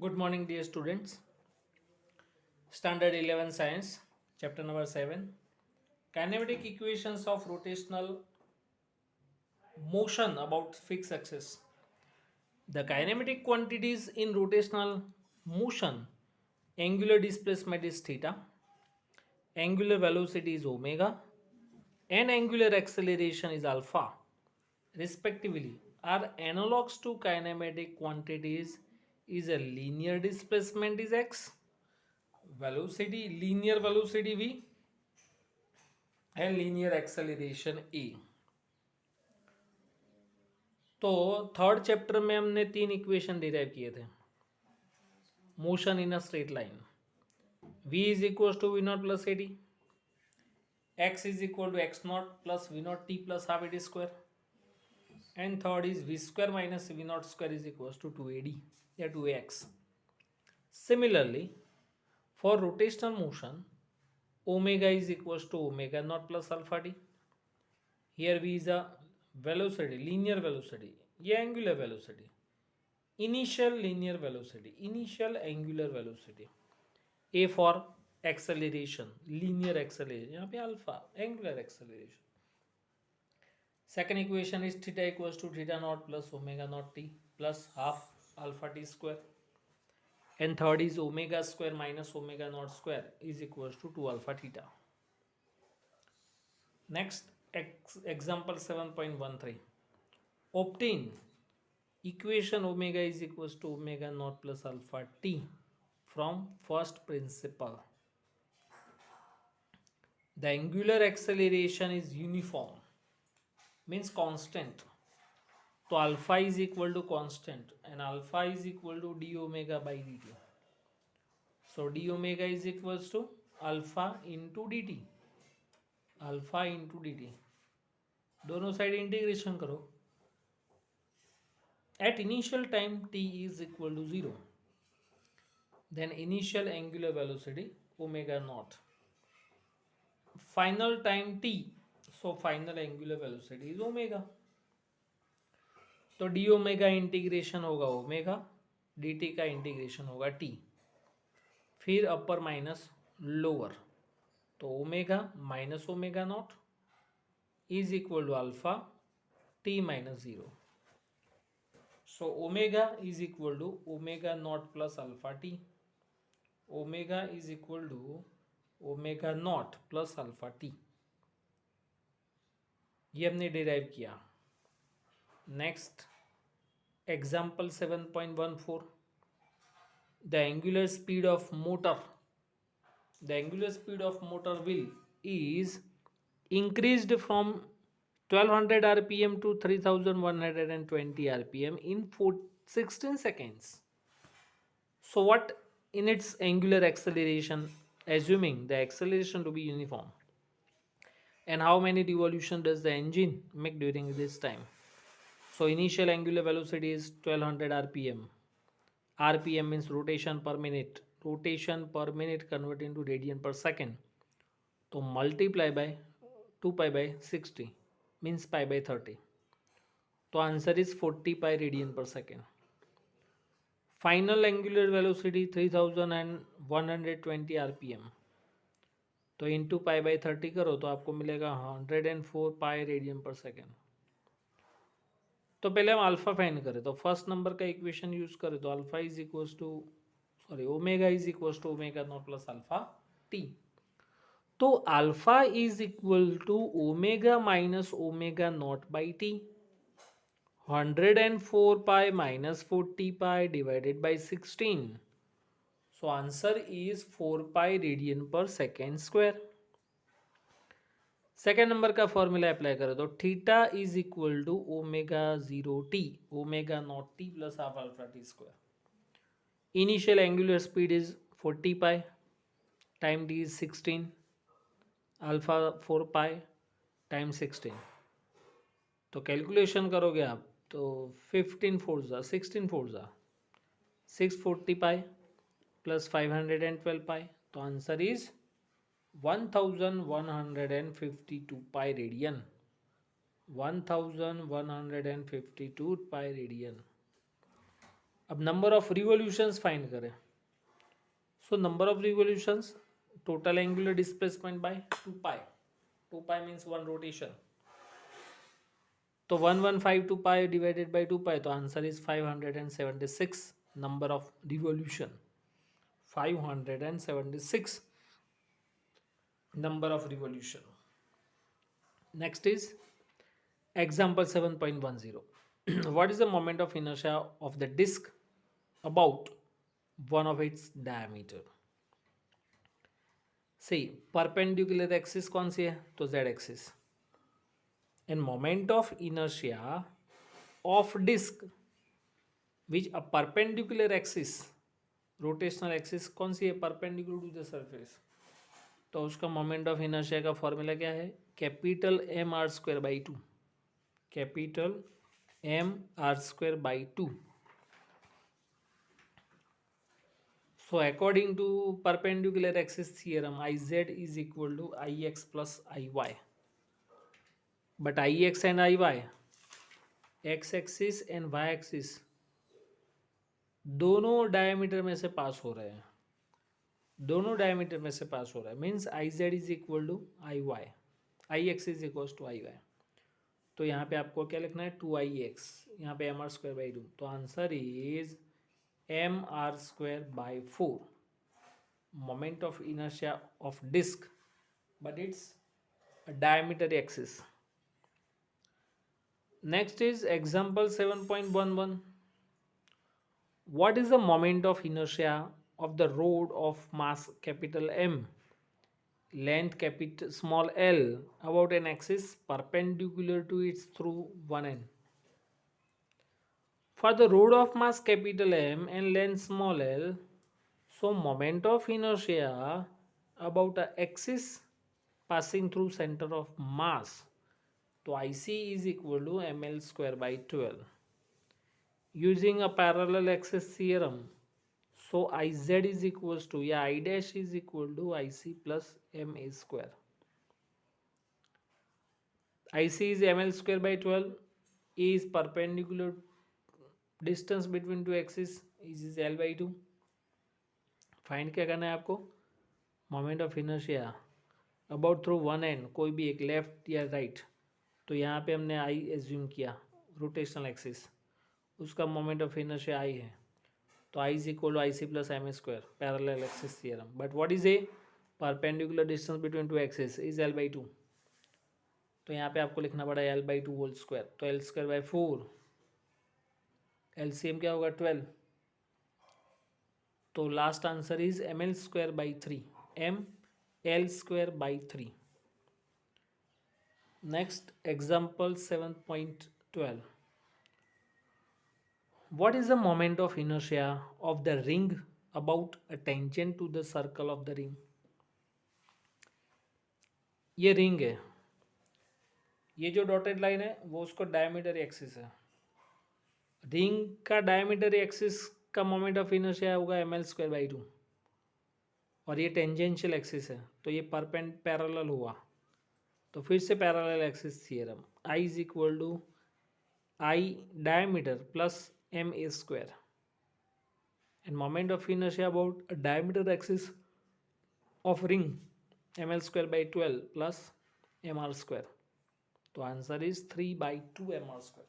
Good morning, dear students. Standard 11 Science, Chapter number 7 Kinematic Equations of Rotational Motion about Fixed Axis. The kinematic quantities in rotational motion, angular displacement is theta, angular velocity is omega, and angular acceleration is alpha, respectively, are analogues to kinematic quantities is a linear displacement is x, velocity linear velocity v, and linear acceleration a. तो third chapter में हमने तीन equation derive किए थे. Motion in a straight line, v is equal to v naught plus a t, x is equal to x naught plus v naught T plus half a t square, and third is v square minus v naught square is equal to two a t या two a x. Similarly, for rotational motion, omega is equals to omega naught plus alpha d. Here v is a velocity, linear velocity, ये angular velocity, initial linear velocity, initial angular velocity. A for acceleration, linear acceleration, यहाँ पे alpha, angular acceleration. Second equation is theta equals to theta naught plus omega naught t plus half alpha t square. And third is omega square minus omega naught square is equals to 2 alpha theta. Next, example 7.13. Obtain equation omega is equals to omega naught plus alpha t from first principle. The angular acceleration is uniform, means constant. तो alpha is equal to constant and alpha is equal to d omega by d t. So d omega is equals to alpha into d t, alpha into d t. दोनों side integration करो. At initial time t is equal to 0, then initial angular velocity omega naught, final time t, so final angular velocity is omega. तो d omega integration होगा omega, d t का integration होगा t, फिर upper minus lower. तो omega minus omega naught is equal to alpha t minus 0. So omega is equal to omega naught plus alpha t, omega is equal to omega naught plus alpha t. ये हमने derive किया. Next, example 7.14. The angular speed of motor will is increased from 1200 rpm to 3120 rpm in 16 seconds. So what in its angular acceleration, assuming the acceleration to be uniform, and how many revolution does the engine make during this time? So initial angular velocity is 1200 rpm. rpm means rotation per minute. Rotation per minute convert into radian per second. So multiply by 2 pi by 60 means pi by 30. So answer is 40 pi radian per second. Final angular velocity 3120 rpm. तो into pi by 30 करो तो आपको मिलेगा 104 पाई radian per second. तो पहले हम alpha find करें. तो फर्स्ट नंबर का इक्वेशन यूज करें तो alpha is equals to omega is equals to omega naught plus alpha T. तो alpha is equal to omega minus omega naught by T. 104 pi minus 40 pi divided by 16. So answer is 4 pi radian per second square. Second number का formula apply करें तो theta is equal to omega 0 T, omega naught T plus half alpha T square. Initial angular speed is 40 pi, time t is 16, alpha 4 pi time 16. तो calculation करोगे आप तो 15 four जा 16 four जा 640 pi plus 512 पाई. तो answer is 1152 pi radian. 1152 pi radian. अब number of revolutions find करें. So number of revolutions, total angular displacement bye 2 pi. 2 pi means 1 rotation. तो 115 2 पाई डिवाइडेड बाय 2 पाई, तो answer is 576 number of revolution. 576 number of revolution. Next is example 7.10. What is the moment of inertia of the disk about one of its diameter? See, perpendicular axis कौन सी है? तो z axis. And moment of inertia of disk which a perpendicular axis, rotational axis कौन सी है? perpendicular to the surface. तो उसका moment of inertia का formula क्या है? Capital M R square by 2. Capital M R square by 2. So according to perpendicular axis theorem, I Z is equal to I X plus I Y. But I X and I Y, X axis and Y axis दोनों diameter में से पास हो रहे हैं. दोनों diameter में से पास हो रहा है. Means I Z is equal to I Y, I X is equal to I Y. तो यहाँ पे आपको क्या लिखना है? 2 IX. यहाँ पे एम आर स्क्वायर बाई 2. तो answer is M R square by 4 moment of inertia of disc, but its diameter axis. Next is example 7.11. What is the moment of inertia of the rod of mass capital M, length capital small l, about an axis perpendicular to its through one end? For the rod of mass capital M and length small l, so moment of inertia about a axis passing through center of mass, तो IC is equal to ml square by 12. Using a parallel axis theorem, so IZ is equals to, या I dash is equal to IC plus MA square. IC is ml square by 12. A is perpendicular distance between two axes, is L by 2. Find क्या करना है आपको? Moment of inertia about through one and, कोई भी एक left या right. तो यहाँ पे हमने आई एज्यूम किया रोटेशनल एक्सिस, उसका मोमेंट ऑफ इनर्शिया आई है. तो I is equal to I C plus M square, parallel axis theorem. But what is a perpendicular distance between two axis? Is L by 2. तो यहाँ पे आपको लिखना पड़ा एल बाई 2 होल स्क्वायर. तो L square by 4, LCM क्या होगा? 12. तो last answer is M L square by 3, M L square by 3. Next example 7.12. What is the moment of inertia of the ring about a tangent to the circle of the ring? ये ring है, ये जो dotted line है वो उसको diameter axis है. Ring का diameter axis का मोमेंट ऑफ इनर्शिया होगा एम एल स्क्वायर बाई 2, और ये टेंजेंशियल एक्सिस है, तो ये पैरेलल हुआ. तो फिर से parallel axis theorem, I is equal to I diameter plus MA square, and moment of inertia about a diameter axis of ring ml square by 12 plus mr square. तो answer is 3 by 2 mr square.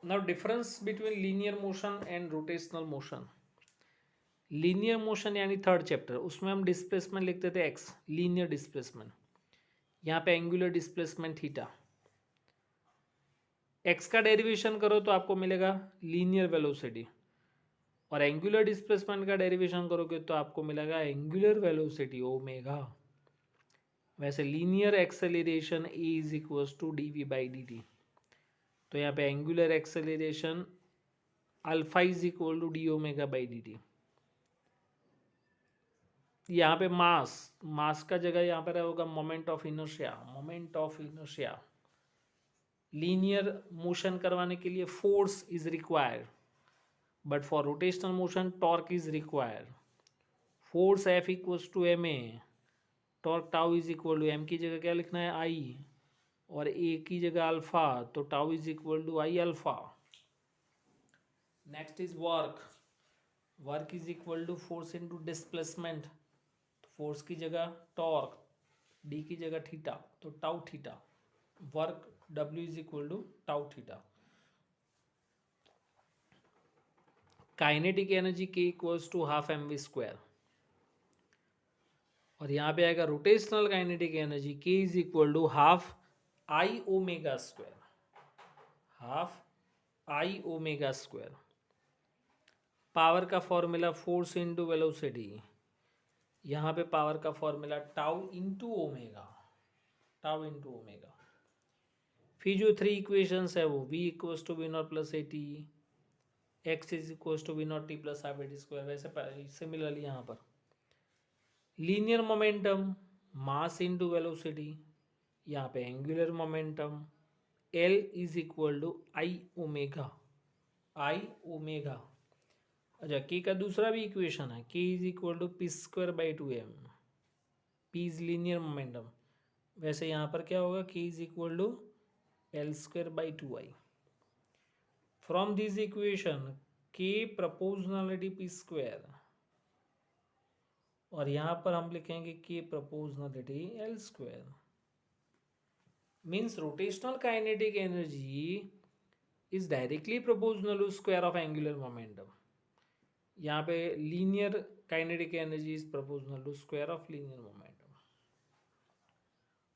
Now difference between linear motion and rotational motion. Linear motion यानी third chapter, उसमें हम displacement लिखते थे x, linear displacement. यहाँ पे angular displacement theta. X का derivation करो तो आपको मिलेगा लीनियर वेलोसिटी, और एंगुलर डिस्प्लेसमेंट का डेरिवेशन करोगे तो आपको मिलेगा एंगुलर वेलोसिटी ओमेगा. वैसे linear acceleration a is equal to d v by d t. तो यहाँ पे angular acceleration alpha is equal to d omega by d t. यहाँ पे मास का जगह यहाँ पर होगा moment of inertia. Moment of inertia linear motion करवाने के लिए force is required, but for rotational motion torque is required. Force F equals to M A, torque tau is equal to M की जगह क्या लिखना है? आई. और ए की जगह अल्फा, तो tau is equal to I alpha. Next is work. Work is equal to force into displacement, force की जगह टॉर्क, डी की जगह थीटा, तो tau theta. Work W is equal to tau theta. Kinetic energy K equals to half M V square, और यहाँ पे आएगा rotational kinetic energy K is equal to half I omega square, half I omega square. Power का formula force into velocity, यहाँ पे power का formula tau into omega, tau into omega. फिर जो थ्री इक्वेशंस है वो v equals to v naught plus a t, X is equals to v naught T plus half a t square. वैसे similarly यहाँ पर linear momentum mass into velocity, यहाँ पे angular momentum L is equal to I omega, I omega. अच्छा, K का दूसरा भी equation है, K is equal to P square by two M, P is linear momentum. वैसे यहाँ पर क्या होगा, K is equal to L square by two I. From this equation K proportionality P square, और यहाँ पर हम लिखेंगे K proportionality L square. Means rotational kinetic energy is directly proportional to square of angular momentum. यहाँ पे linear kinetic energy is proportional to square of linear momentum.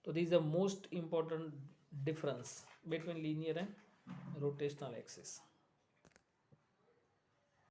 तो this is the most important difference between linear and rotational axis.